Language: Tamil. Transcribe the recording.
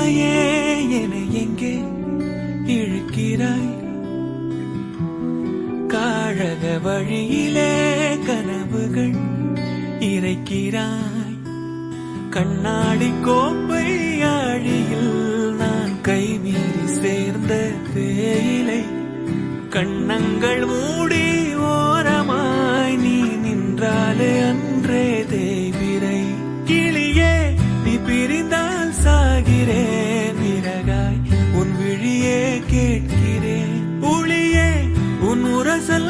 தாயே என எங்கே இழுக்கிறாய்? காழக வழியிலே கனவுகள் இறைக்கிறாய். கண்ணாடி கோப்பை ஆழியில் நான் கைமீறி சேர்ந்த தேயிலை. கண்ணங்கள் மூடி ஓரமாய் நீ நின்றாலே அன்றே தேவிரை. கிளியே நீ பிரிந்தால் சாகிறேன், விறகாய் உன் விழியே கேட்கிறேன். ஒளியே உன் உரசல்